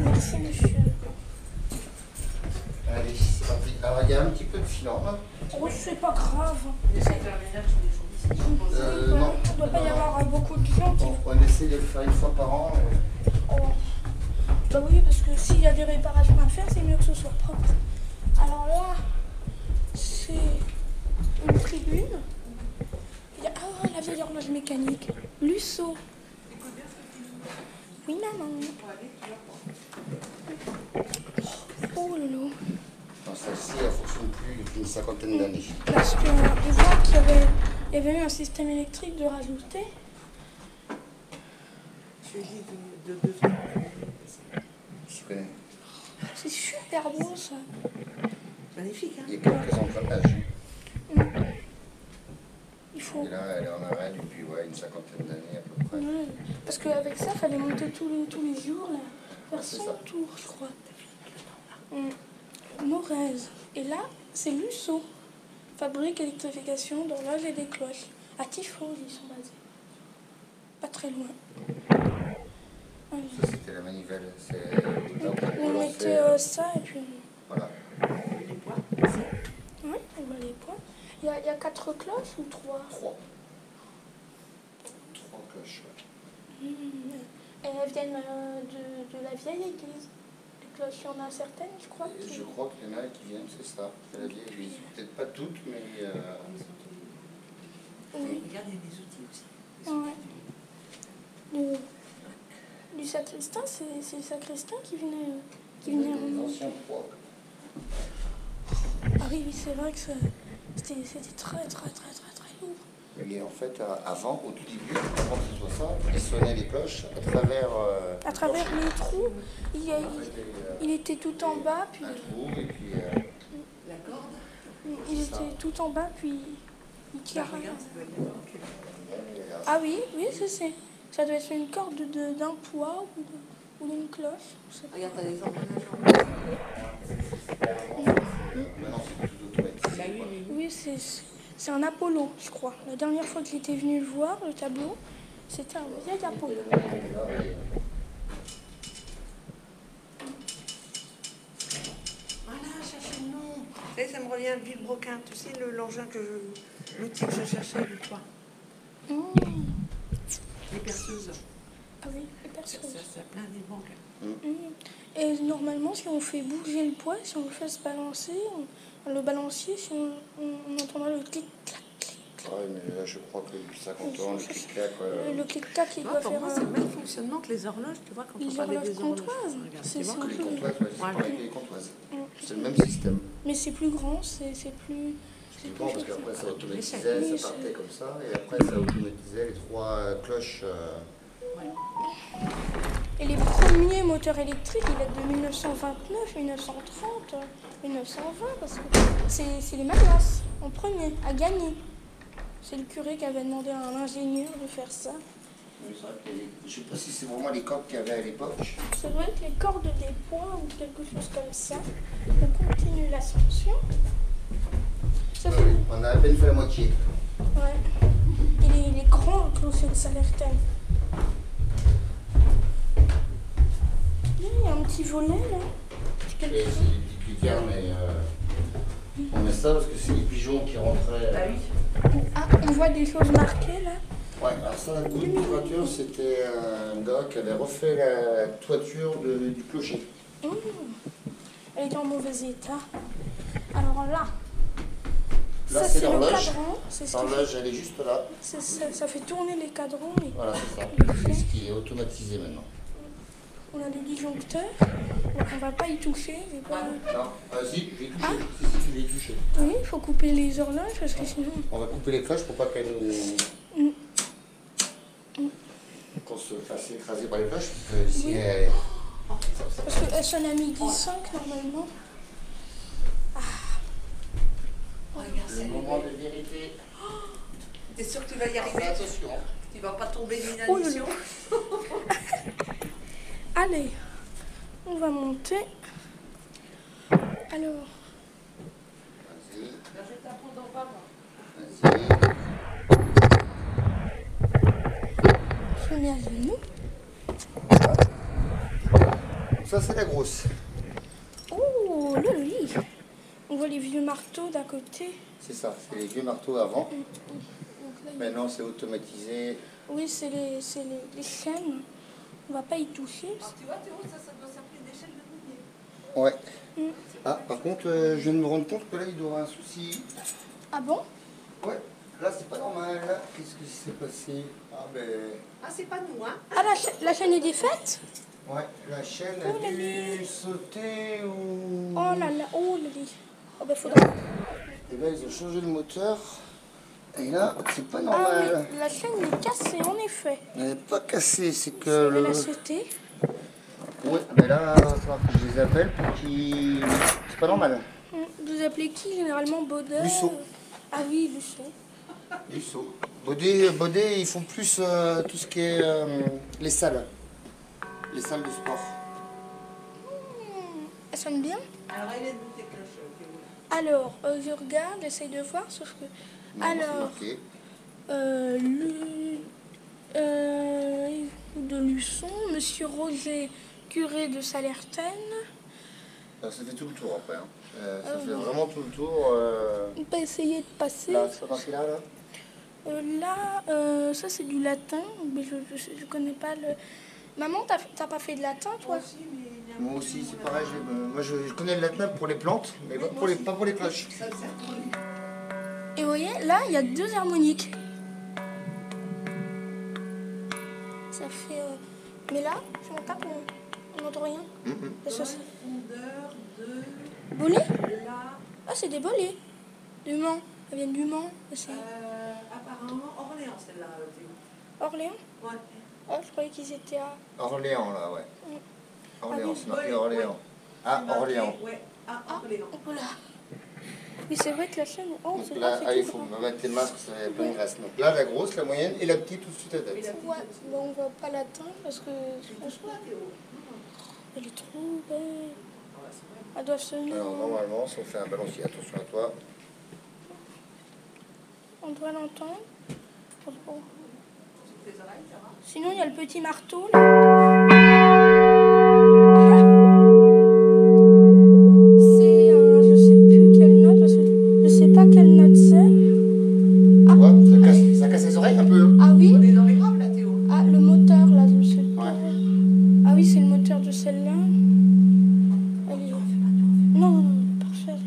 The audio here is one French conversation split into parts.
Merci, monsieur. Allez, c'est parti. Alors, il y a un petit peu de filant là. Oh, c'est pas grave. Non. Il ne doit pas y avoir beaucoup de gens qui... On essaie de le faire une fois par an. Oh. Bah oui, parce que s'il y a des réparations à faire, c'est mieux que ce soit propre. Alors là, c'est une tribune. Il y a la vieille horloge mécanique. Lusso. Oui, maman. Oh lolo. Non, celle-ci, elle ne fonctionne plus depuis une cinquantaine d'années. Parce qu'on voit qu'il y avait eu un système électrique de rajouter. Je connais. C'est super beau ça. Magnifique, hein? Il y a quelques empruntages. Il faut... Et là, elle est en arrêt depuis une cinquantaine d'années à peu près. Ouais. Parce qu'avec ça, il fallait monter tous les jours, là, faire C'est 100 ça. tours, je crois. Morez. Et là, c'est Lusso. Fabrique électrification d'horloges et des cloches. À Tifos, ils sont basés. Pas très loin. Ça, c'était la manivelle. C'est là où On lançait, mettait ça et puis... Voilà. Oui, on va les points. Il y a 4 cloches ou 3? 3 cloches. Ouais. Et elles viennent de la vieille église. Les cloches, il y en a certaines, je crois. Et je crois qu'il y en a qui viennent, c'est ça. C'est la vieille église. Peut-être pas toutes, mais. Oui. Regarde, il y a des outils aussi. Ouais. Du sacristain, c'est le sacristain qui venait Des remonter. anciens poids. Ah oui, c'est vrai que c'était très lourd. Et en fait, avant, au tout début, avant que ce soit ça, ils sonnaient les cloches à travers. À travers les trous, il était tout en bas, puis Un trou, et puis. La corde? il était tout en bas, puis il tirait. Regarde, ça doit être d'accord. Ah oui, ça doit être une corde d'un poids ou d'une cloche. Je sais pas. Regarde, t'as des emballages. Maintenant, c'est tout automatisé. Bah quoi. Oui, c'est un Apollo, je crois. La dernière fois que j'étais venue le voir, le tableau, c'était un vieil Apollo. Voilà, chercher le nom. Et ça me revient à Villebroquin. Tu sais, l'engin l'outil que je cherchais du toit. Les perceuses. Ah oui, les Ça perceuses. plein des banques. Et normalement, si on fait bouger le poids, si on le fait se balancer, le balancier, si on entendra le clic-clac, clic-clac. Ouais, mais là, je crois que depuis 50 ans, le clic-clac. Le clic-clac, il doit Pour faire moi, c'est le même fonctionnement que les horloges, tu vois, quand on les parlait horloges des horloges. comptoises. Regarde, C'est tu vois, Que les plus- comptoises, ouais, c'est Ouais. pareil que les comptoises. C'est le même système. Mais c'est plus grand, c'est plus... C'est bon parce qu'après, ça automatisait, Oui, ça partait comme ça, et après, ça automatisait les 3 cloches. Et les premiers moteurs électriques, ils datent de 1929, 1930, 1920, parce que c'est les Maglas, en premier, à gagner. C'est le curé qui avait demandé à un ingénieur de faire ça. Je ne sais pas si c'est vraiment les coques qu'il y avait à l'époque. Ça doit être les cordes des poids ou quelque chose comme ça. On continue l'ascension. Ça fait... On a à peine fait la moitié. Ouais. Il est grand le clocher de Salertaine. Il y a un petit volet là. C'est des petites lumières, mais on met ça parce que c'est les pigeons qui rentraient. Ah, on voit des choses marquées là. Ouais, alors ça, la coup de toiture, c'était un gars qui avait refait la toiture du clocher. Elle est en mauvais état. Alors là, Là, ça c'est c'est le l'horloge. cadran. C'est ce qui L'horloge, elle est juste là. ça fait tourner les cadrans. Et Voilà, c'est ça. C'est ce qui est automatisé maintenant. on a le disjoncteur. On va pas y toucher. j'ai pas- Non, si, je vais y toucher. Ah. Si, je vais y toucher. Oui, il faut couper les horloges parce que sinon... On va couper les cloches pour pas qu'elles nous. Qu'on se fasse écraser par les cloches. Parce que si Oui. elles. Parce qu'elle sonne à midi 5 normalement. Regarde, Le moment de vérité. tu vas y arriver. Fais attention. Tu vas pas tomber Oh là d'inanition. Allez, on va monter. Alors, Vas-y. Je t'apprends dans pas moi. Vas-y. je mets à genoux. Ça, c'est la grosse. Oh, le lit. On voit les vieux marteaux d'à côté. C'est ça, c'est les vieux marteaux avant. Donc là, il- Maintenant, c'est automatisé. Oui, c'est les chaînes. On va pas y toucher. Alors, tu vois, Théo, ça doit s'appeler des chaînes de boulier. Ouais. Mm. Ah, par contre, je viens de me rendre compte que là, il doit y avoir un souci. Ah bon? Ouais, là, c'est pas normal. Qu'est-ce qui s'est passé? Ah, ben. Ah, c'est pas nous, hein. Ah, la chaîne est défaite? Ouais, la chaîne Oh, a la dû sauter ou. Oh là là, oh le lit. Oh ben faudra... Et là, ils ont changé le moteur. Et là, c'est pas Ah normal. oui, la chaîne est cassée en effet. Elle n'est pas cassée, c'est que Elle le. a sauté. Ouais, mais là, il va falloir que je les appelle pour qu'ils. C'est pas normal. Vous appelez qui généralement Baudet? Lusso. Ah oui, Lusso. Du saut. Baudet, ils font plus tout ce qui est les salles. Les salles de sport. Elle sonne bien. Alors, elle est d'où tes cloches, Théo? Alors, je regarde, j'essaye de voir, sauf que... Non, Alors, c'est de Luçon, Monsieur Roger, curé de Salertaine. marqué. Ça fait tout le tour après. Hein. Ça fait vraiment tout le tour. On peut essayer de passer. Là, c'est pas marqué là, là. Ça c'est du latin, mais je connais pas le... Maman, t'as pas fait de latin, toi? Moi aussi, mais il y a un Moi peu aussi, de c'est monde pareil. Moi, je connais le latin pour les plantes, mais pas pour les cloches. Ça me sert pour lui. Et vous voyez, là, il y a 2 harmoniques. Ça fait... Mais là, si on tape, on n'entend rien. Parce que Dans c'est- une fondeur de Bolets? là, Ah, c'est des bolets. Du Mans. Elles viennent du Mans. C'est apparemment Orléans, celle-là, Théo. Orléans? Ouais. Oh, je croyais qu'ils étaient à... Orléans, là, ouais. Orléans, oui. c'est marqué Ouais, Orléans. ouais. Ah, C'est marqué, Orléans. Ouais, à Orléans. Oh là. Oui, c'est vrai que la chaîne... Oh, Donc c'est là, vrai, ah, il c'est faut tout grand. mettre tes masques, ça va plein de graisse. Donc là, la grosse, la moyenne et la petite tout de suite à Et la tête. petite Ouais, aussi. bon, on va pas l'atteindre parce que... Franchement, Théo. Elle est trop belle. Ouais, c'est vrai. Elles doivent se tenir. Alors normalement, si on fait un balancier, attention à toi. On doit l'entendre. Bon. Sur tes oreilles, ça va. Sinon, il y a le petit marteau. Là. C'est je sais plus quelle note, parce que je sais pas quelle note c'est. Tu vois, ça casse les oreilles un peu. Ah On oui? est dans les graves, là, Théo. Ah, le moteur, là, je sais pas. Ouais. Ah oui, c'est le moteur de celle-là. Elle est... Non, non, non, parfait.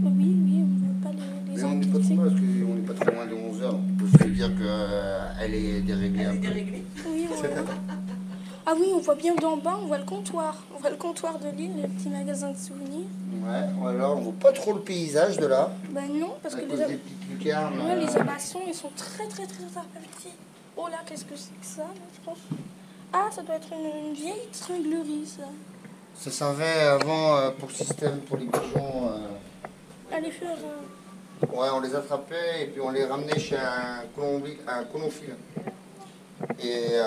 Oui, oui, on ne veut pas les Mais on n'est pas embêter. trop mal parce qu'on n'est pas très loin de 11 heures. On peut se dire qu'elle est déréglée Elle un est peu. déréglée. Oui, voilà. Ah oui, on voit bien d'en bas, on voit le comptoir. On voit le comptoir de l'île, le petit magasin de souvenirs. Ouais, alors on voit pas trop le paysage de là. Ben non, parce À que cause des petites lucarnes. ouais, les abassons, ils sont très très très petits. Oh là, qu'est-ce que c'est que ça, là, je pense? Ah, ça doit être une vieille tringlerie, ça. Ça servait avant pour le système, pour les pigeons. Allez faire... Ouais, on les attrapait et puis on les ramenait chez un colomphile. Et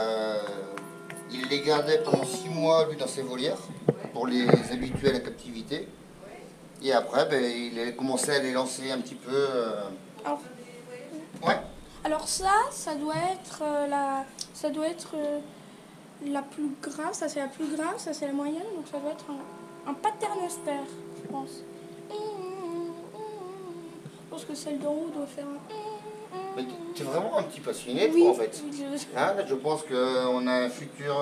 il les gardait pendant 6 mois, lui, dans ses volières, pour les habituer à la captivité. Et après, ben, il a commencé à les lancer un petit peu. Alors, Ouais. alors ça doit être la plus grave, ça c'est la plus grave, ça c'est la moyenne, donc ça doit être un paternoster, je pense. Je pense que celle d'en haut doit faire un... Mais t'es vraiment un petit passionné, Oui, toi, en fait. oui, Hein, là, je pense qu'on a un futur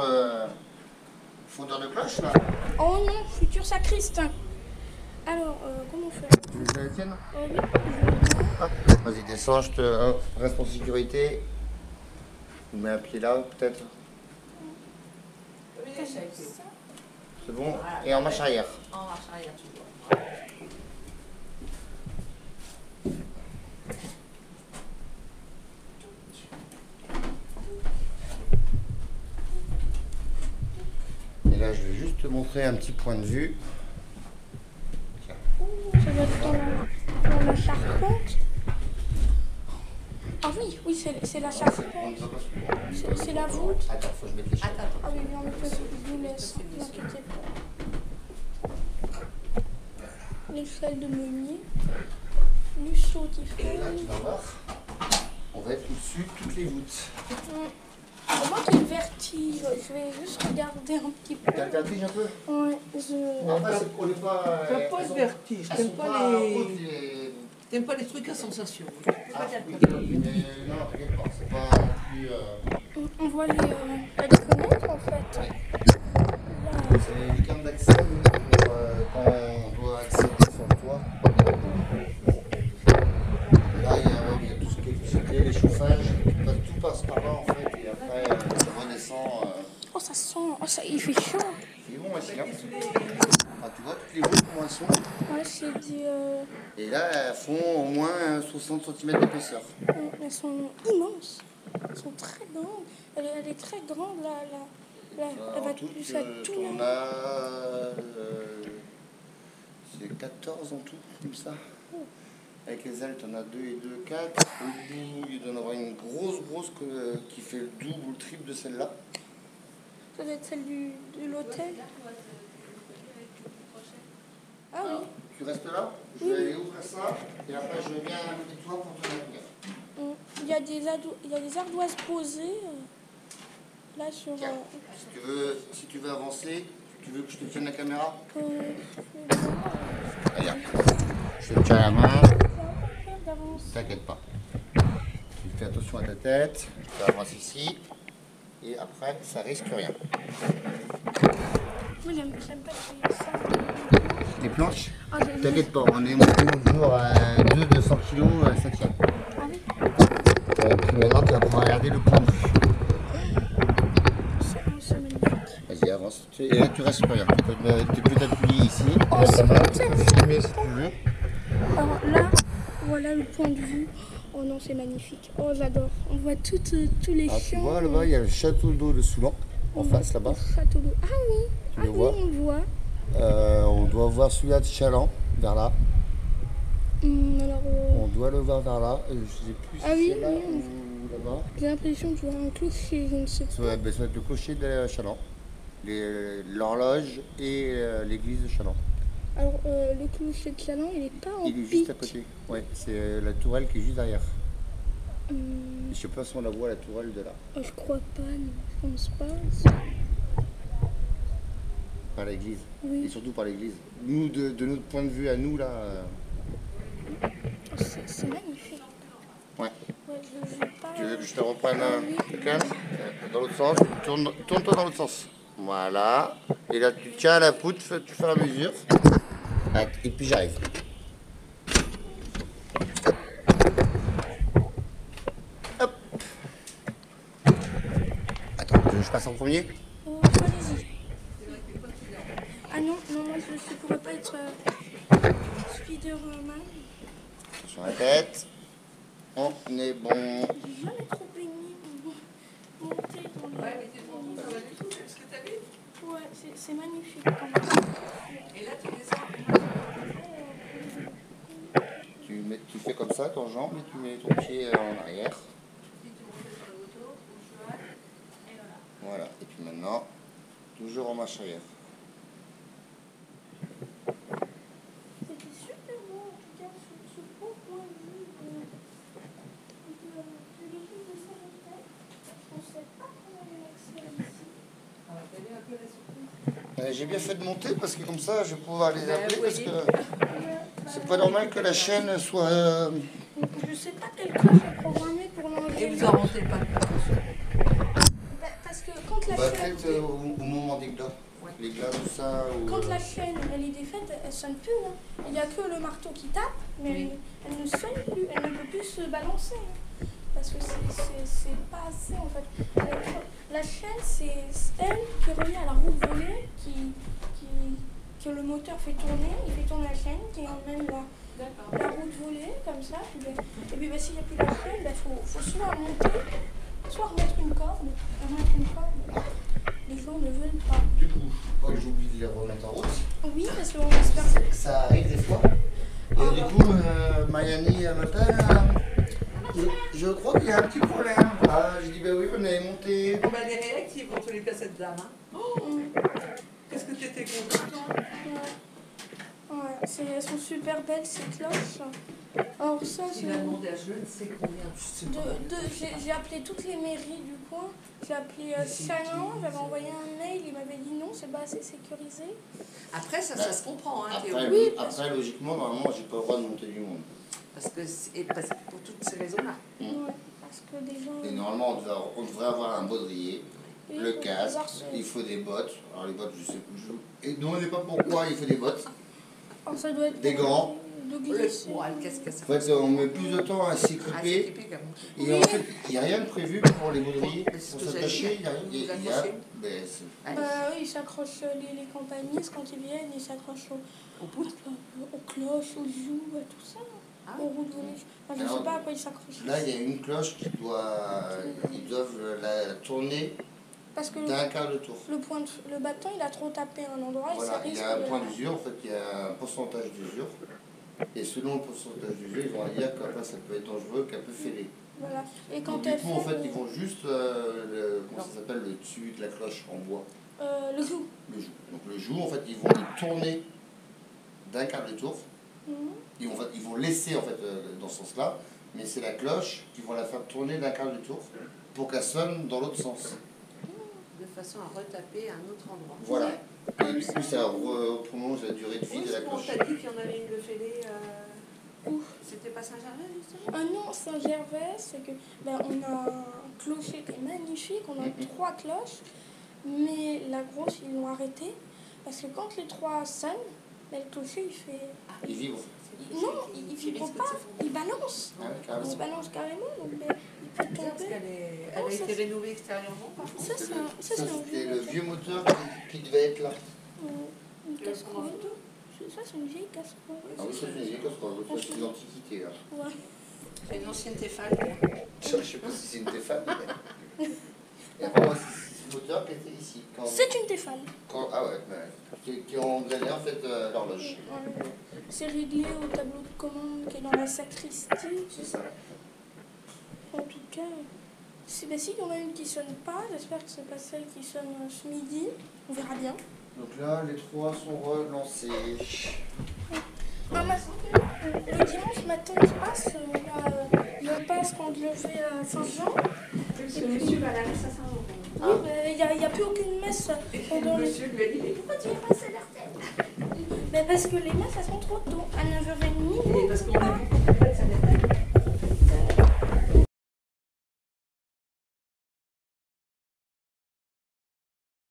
fondeur de cloche, là. Oh non, futur sacristain. Alors, comment on fait? Tu veux la tienne? Oui, Ah, vas-y, descends, je te reste pour sécurité. Tu mets un pied là, peut-être. Oui, l'échec, Théo. C'est bon? Et en marche arrière. En marche arrière, tu vois. Et là, je vais juste te montrer un petit point de vue. ça doit être dans la charpente. Ah oui, oui, c'est la chasse. On ne va pas se prendre. C'est la voûte. Attends, faut que je mette les chaînes. Ah oui, on vous laisse, ne vous inquiétez pas. L'échelle de meunier. Lusso qui fait. Et là, tu vas voir, on va être au-dessus de toutes les voûtes. Moi qui ai le vertige, je vais juste regarder un petit peu. T'as le vertige un peu? Ouais, Après, c'est qu'on n'est pas. T'as pas le vertige, elles t'aimes sont pas hautes, les... T'aimes pas les trucs à sensation. Ah, oui, mais non, t'inquiète pas, c'est pas plus. On voit la déconnecte en fait. Là, C'est les cartes d'accès pour quand on doit accéder sur le toit. Là, il y a tout ce qui est électricité, les chauffages, tout passe par là en fait, et après ça redescend. oh, ça sent, il fait chaud. C'est bon ici, hein. Ah, tu vois toutes les voûtes comment elles sont? Ouais, c'est dit. Et là, elles font au moins 60 cm d'épaisseur. Elles sont immenses. Elles sont très grandes. Elle est très grande, elle va tout, ça tout. on a c'est 14 en tout, comme ça. Avec les ailes, tu en as 2 et 2, 4. Au bout, il doit y en avoir une grosse qui fait le double ou le triple de celle-là. Ça doit être celle de l'hôtel. Ah oui. Tu restes là, je vais aller ouvrir ça, et après je viens à côté de toi pour te maintenir. Il y a des ardoises posées là sur. Tiens, si tu veux avancer, tu veux que je te tienne la caméra? Allez, je te tiens la main. T'inquiète pas. Tu fais attention à ta tête, tu avances ici, et après ça risque rien. Moi j'aime pas ça. Les planches? Ah, T'inquiète pas, on est monté toujours à 200 kg, ça tient. Ah oui. Et puis maintenant tu vas pouvoir regarder le point de vue. C'est magnifique. Vas-y, avance. Et là tu restes rien. Tu peux t'appuyer ici. Oh, Là, c'est ta main, bon, tu peux filmer si tu veux. Alors là, voilà le point de vue. Oh non, c'est magnifique. Oh, j'adore. On voit tous les Ah, tu champs. vois là-bas, il y a le château d'eau de Soulan, en face là-bas. Château d'eau. Ah oui. Tu le vois? Oui, on le voit. On doit voir celui-là de Chaland, vers là. Alors, On doit le voir vers là. Je sais plus si Ah oui, c'est là oui, ou là-bas. j'ai l'impression de voir un clocher, je ne sais pas. Ça va être le clocher de Chaland, l'horloge et l'église de Chaland. Alors, le clocher de Chaland, il n'est pas en Il est pic. juste à côté. Ouais, c'est la tourelle qui est juste derrière. Hum, Je sais pas si on la voit, la tourelle de là. oh, je crois pas, non, je pense pas. Par l'église. Oui. Et surtout par l'église. Nous, de notre point de vue à nous, là. Oh, c'est magnifique. Ouais. Ouais, je veux pas. Tu veux que je te reprenne oui. le calme dans l'autre sens? Tourne-toi dans l'autre sens. Voilà. Et là, tu tiens à la poutre, tu fais la mesure. Et puis j'arrive. Hop. Attends, tu veux que je passe en premier? Oh, allez-y. Ah non, moi je ne pourrais pas être Spider-Man. Sur la tête. On est bon. J'ai jamais trop aimé monter dans les... Ouais, c'est magnifique quand même. Et là, tu descends. Tu fais comme ça, ton jambe, et tu mets ton pied en arrière. Voilà. Et puis maintenant, toujours en marche arrière. C'était super beau en tout cas, ce beau point de vue de l'équipe de Saint-Hôtel. On ne sait pas comment on a accès ici. J'ai bien fait de monter parce que comme ça je vais pouvoir les appeler parce que c'est pas normal que la chaîne soit. Je sais pas quel cas j'ai programmé pour l'enlever. Et vous en montez pas. Parce que quand la Bah, chaîne... peut-être au moment des glas. Les glas, tout ça. Ou, Quand la chaîne elle est défaite, elle sonne plus. Hein. Il n'y a que le marteau qui tape, mais Oui. elle ne sonne plus, elle ne peut plus se balancer. Hein. Parce que c'est pas assez en fait. La chaîne, c'est elle qui est reliée à la roue volée que le moteur fait tourner. Il fait tourner la chaîne qui emmène la route volée comme ça. Et puis s'il n'y a plus la chaîne, il faut soit monter, soit remettre une corde. Les gens ne veulent pas. Du coup, pas que j'oublie de les remettre en route. Oui, parce qu'on espère. Ça arrive des fois. Et du coup, Mayani m'appelle. Je crois qu'il y a un petit problème. Ah, j'ai dit, bah oui, on avait monté. Bon, bah, elle est réactive en tous les cas, cette dame. Hein. Oh, qu'est-ce que tu étais contente, toi? Ouais, elles sont super belles ces cloches. Alors ça, c'est... Il a demandé à je ne sais combien. J'ai appelé toutes les mairies du coin. J'ai appelé Chaland, j'avais envoyé un mail, il m'avait dit non, c'est pas assez sécurisé. Après, ça se comprend, hein, Théo. Après, logiquement, normalement, j'ai pas le droit de monter du monde. Parce que pour toutes ces raisons-là. Ouais, parce que des gens... Et normalement, on devrait avoir un baudrier, le casque, il faut des bottes. Alors les bottes, je sais plus. Et ne demandez pas pourquoi il faut des bottes. Alors, ça doit être des gants. Le casque, ça. En fait, on met plus de temps à s'équiper. Et en fait, il n'y a rien de prévu pour les baudriers. Pour s'attacher, il n'y a rien. Oui, ils s'accrochent, les campagnistes, quand ils viennent, ils s'accrochent aux cloches, aux joues, à tout ça. Aux roues de volée. Enfin, je ne sais pas à quoi ils s'accrochent. Là, il y a une cloche qui ils doivent la tourner d'un quart de tour. Le bâton, il a trop tapé à un endroit. Voilà, il y a un point d'usure, en fait, il y a un pourcentage d'usure. Et selon le pourcentage d'usure, ils vont dire qu'après ça peut être dangereux, qu'elle peut fêler. Voilà. Et quand donc, du coup, en fait, ils vont juste, comment ça s'appelle, le dessus de la cloche en bois. Le joug. Le joug. Donc le joug, en fait, ils vont le tourner d'un quart de tour. Ils vont laisser, en fait, dans ce sens-là. Mais c'est la cloche qui vont la faire tourner d'un quart de tour pour qu'elle sonne dans l'autre sens. De façon à retaper à un autre endroit. Voilà. Et du coup, ça prolonge la durée de vie de la cloche. On t'a dit qu'il y en avait une de fêlée. C'était pas Saint-Gervais, justement? Non, Saint-Gervais, c'est que on a un clocher qui est magnifique, on a 3 cloches, mais la grosse, ils l'ont arrêtée parce que quand les 3 sonnent, le clocher, il fait... Il vibre. Non, il vibre pas, il balance. Il se balance carrément, donc il peut tomber. Elle a été rénovée extérieurement, par contre. Ça, c'était le vieux moteur qui devait être là. Une casserole. Ça, c'est une vieille casserole. Ah oui, ça, c'est une vieille casserole. Ça, c'est l'Antiquité, là. Ouais. C'est une ancienne Tefal. Je ne sais pas si c'est une Tefal. Et après, c'est le moteur qui était ici. C'est une Tefal. Ah ouais, qui ont gagné en fait l'horloge. C'est réglé au tableau de commande qui est dans la sacristie. C'est ça. En tout cas, s'il y en a une qui sonne pas, j'espère que c'est pas celle qui sonne ce midi. On verra bien. Donc là, les 3 sont relancés. Le dimanche matin, je passe quand je vais à Saint-Jean. Ce monsieur va à la messe à Saint-Jean. Oui, il n'y a plus aucune messe pendant les... Monsieur lui a dit, mais pourquoi tu n'es pas à l'heure? Parce que les messes, elles sont trop tôt, à 9h30. Parce qu'on a vu